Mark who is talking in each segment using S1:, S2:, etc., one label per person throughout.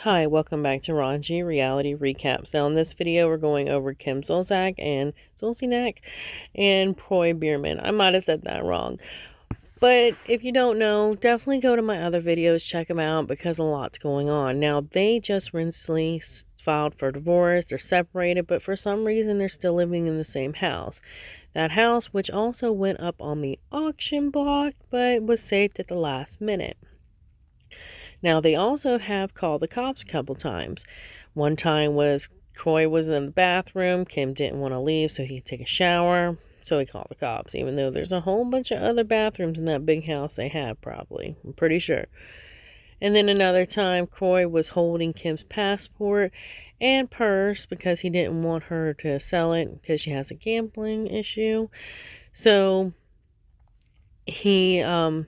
S1: Hi, welcome back to Ranji Reality Recaps. Now in this video we're going over Kim Zolciak and Kroy Bierman. I might have said that wrong. But if you don't know, definitely go to my other videos, check them out because a lot's going on. Now they just recently filed for divorce, they're separated, but for some reason they're still living in the same house. That house, which also went up on the auction block, but was saved at the last minute. Now, they also have called the cops a couple times. One time was Kroy was in the bathroom. Kim didn't want to leave, so he could take a shower. So he called the cops, even though there's a whole bunch of other bathrooms in that big house they have, probably. I'm pretty sure. And then another time, Kroy was holding Kim's passport and purse because he didn't want her to sell it because she has a gambling issue. So Kim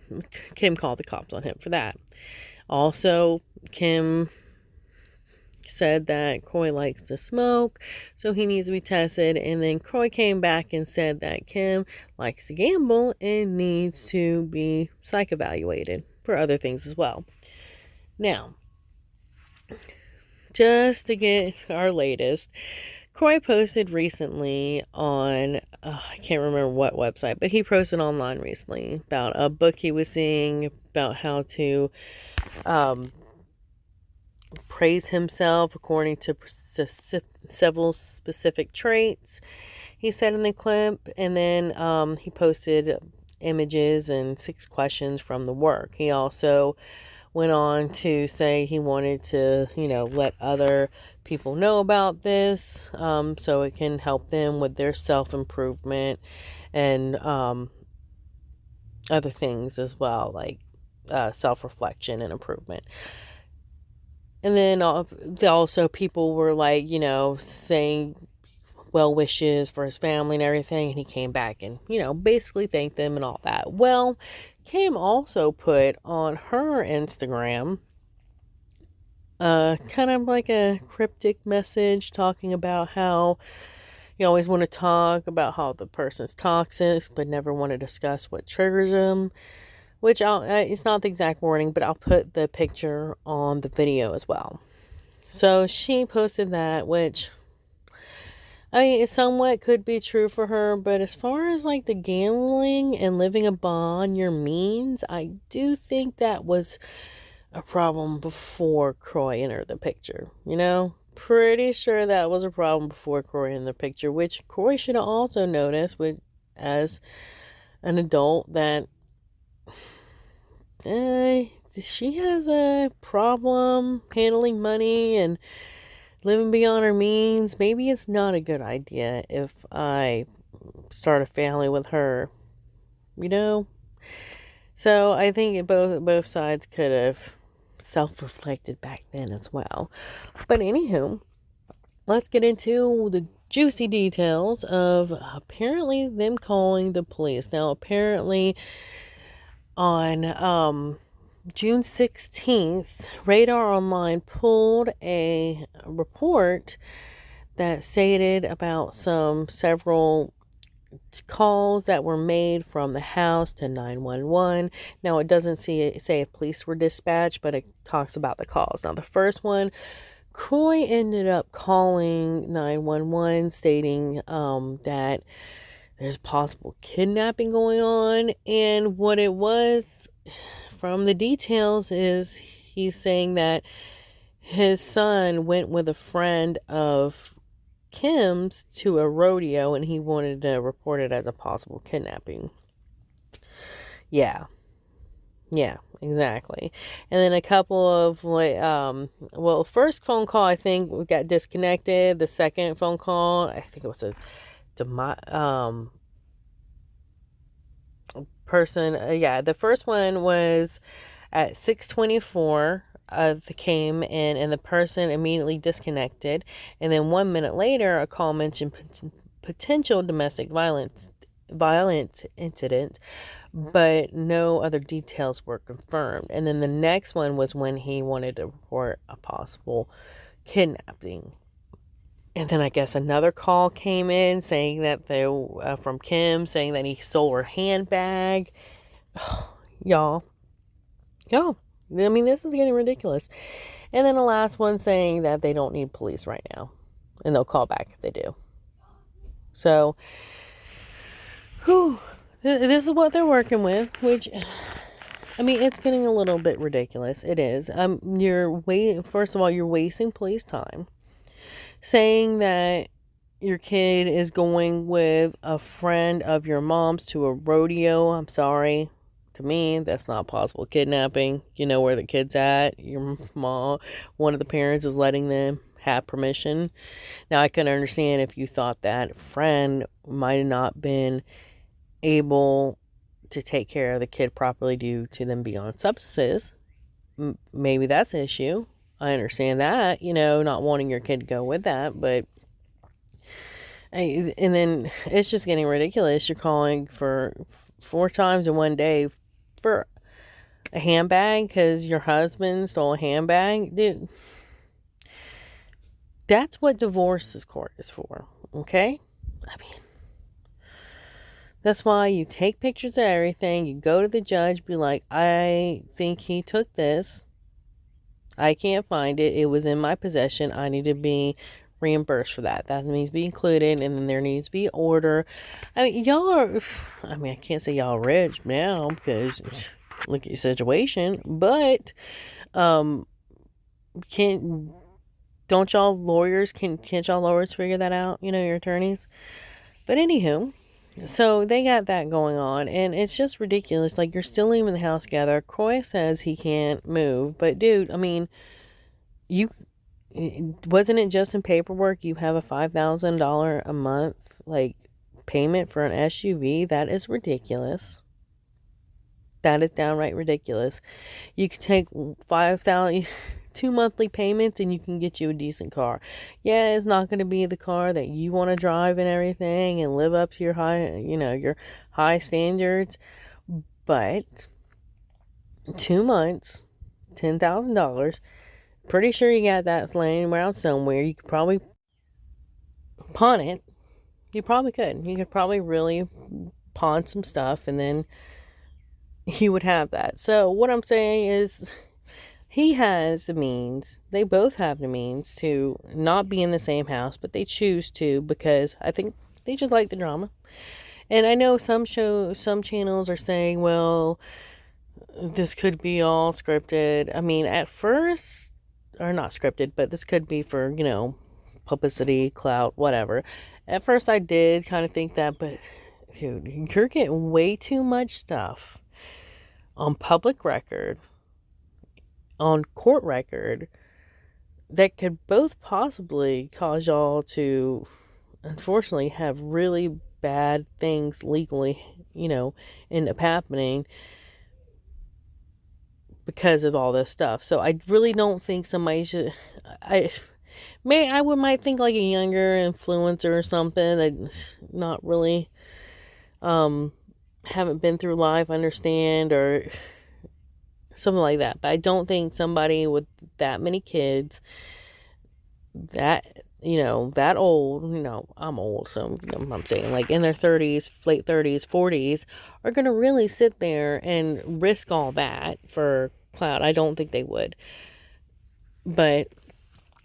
S1: called the cops on him for that. Also, Kim said that Kroy likes to smoke, so he needs to be tested. And then Kroy came back and said that Kim likes to gamble and needs to be psych evaluated for other things as well. Now, just to get our latest, Kroy posted recently on, I can't remember what website, but he posted online recently about a book he was seeing about how to praise himself according to several specific traits he said in the clip. And then he posted images and 6 questions from the work. He also went on to say he wanted to, let other people know about this so it can help them with their self-improvement and other things as well, like self-reflection and improvement. And then also people were like, saying well wishes for his family and everything. And he came back and, basically thanked them and all that. Well, Kim also put on her Instagram kind of like a cryptic message talking about how you always want to talk about how the person's toxic, but never want to discuss what triggers them. Which it's not the exact wording, but I'll put the picture on the video as well. So she posted that, which, I mean, it somewhat could be true for her, but as far as like the gambling and living upon your means, I do think that was a problem before Kroy entered the picture, Pretty sure that was a problem before Kroy entered the picture, which Kroy should have also noticed as an adult that she has a problem handling money and living beyond her means. Maybe it's not a good idea if I start a family with her, So I think both sides could have self-reflected back then as well. But anywho, let's get into the juicy details of apparently them calling the police. Now, apparently on June 16th, Radar Online pulled a report that stated about several calls that were made from the house to 911. Now, it doesn't say if police were dispatched, but it talks about the calls. Now, the first one, Kroy ended up calling 911 stating that there's possible kidnapping going on. And what it was, from the details, is he's saying that his son went with a friend of Kim's to a rodeo and he wanted to report it as a possible kidnapping. Yeah, exactly. And then a couple of first phone call, I think we got disconnected. The second phone call, I think it was a person. The first one was at 6:24. They came in and the person immediately disconnected. And then 1 minute later, a call mentioned potential domestic violence incident, but no other details were confirmed. And then the next one was when he wanted to report a possible kidnapping. And then I guess another call came in saying that from Kim saying that he stole her handbag. Y'all. I mean, this is getting ridiculous. And then the last one saying that they don't need police right now. And they'll call back if they do. So, this is what they're working with, which, I mean, it's getting a little bit ridiculous. It is. First of all, you're wasting police time. Saying that your kid is going with a friend of your mom's to a rodeo. I'm sorry. To me, that's not possible. Kidnapping. You know where the kid's at. Your mom, one of the parents is letting them have permission. Now, I can understand if you thought that friend might have not been able to take care of the kid properly due to them being on substances. Maybe that's an issue. I understand that, not wanting your kid to go with that, but and then it's just getting ridiculous. You're calling for 4 times in one day for a handbag because your husband stole a handbag. Dude, that's what divorce court is for, okay? I mean, that's why you take pictures of everything. You go to the judge, be like, I think he took this. I can't find it. It was in my possession. I need to be reimbursed for that. That needs to be included, and then there needs to be order. I mean, I can't say y'all rich now because look at your situation, but can't y'all lawyers figure that out? Your attorneys. But anywho, so they got that going on, and it's just ridiculous. Like, you're still living in the house together. Kroy says he can't move, but dude, I mean, you wasn't it just in paperwork you have a $5,000 a month like payment for an SUV? That is ridiculous. That is downright ridiculous. You could take 5,000 2 monthly payments and you can get you a decent car. Yeah, it's not going to be the car that you want to drive and everything and live up to your high standards, but 2 months, $10,000. Pretty sure you got that laying around somewhere. You could probably pawn it. You probably could. You could probably really pawn some stuff and then you would have that. So what I'm saying is he has the means. They both have the means to not be in the same house, but they choose to because I think they just like the drama. And I know some channels are saying, well, this could be all scripted. I mean, at first, or not scripted, but this could be for, publicity, clout, whatever. At first I did kind of think that, but dude, you're getting way too much stuff on public record, on court record, that could both possibly cause y'all to, unfortunately, have really bad things legally, end up happening because of all this stuff. So I really don't think somebody should. I might think like a younger influencer or something that not really haven't been through life, understand, or something like that. But I don't think somebody with that many kids, that that old, I'm old, so I'm saying like in their 30s, late 30s, 40s, are gonna really sit there and risk all that for clout. I don't think they would. But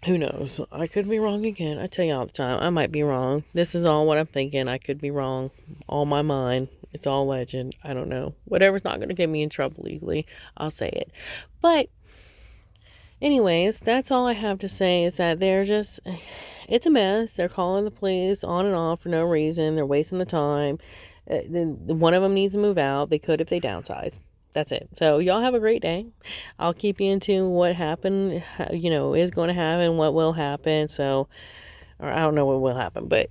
S1: who knows? I could be wrong again. I tell you all the time, I might be wrong. This is all what I'm thinking. I could be wrong. All my mind. It's all legend. I don't know. Whatever's not going to get me in trouble legally, I'll say it. But anyways, that's all I have to say is that it's a mess. They're calling the police on and off for no reason. They're wasting the time. One of them needs to move out. They could if they downsize. That's it. So y'all have a great day. I'll keep you into what happened, is going to happen, what will happen. So, or I don't know what will happen, but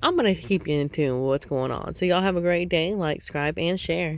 S1: I'm going to keep you into what's going on. So y'all have a great day. Like, subscribe, and share.